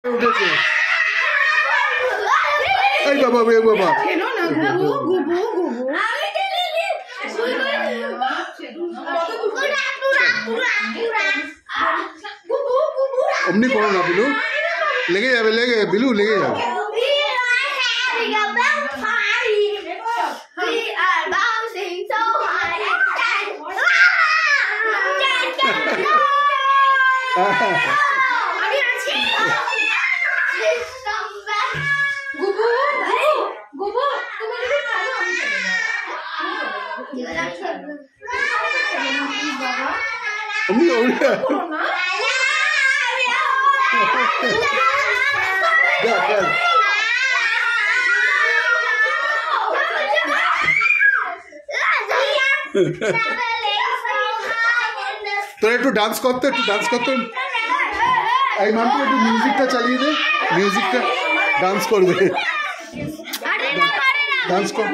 উঠেছে। এই বাবা রে বাবা, অমনি করো না বিলু, লেগে যাবে, বিলু লেগে যাবে। তোরা একটু ডান্স করতে, এই মানতে একটু মিউজিকটা চালিয়ে দে, মিউজিকটা ডান্স করবে, ডান্স কর।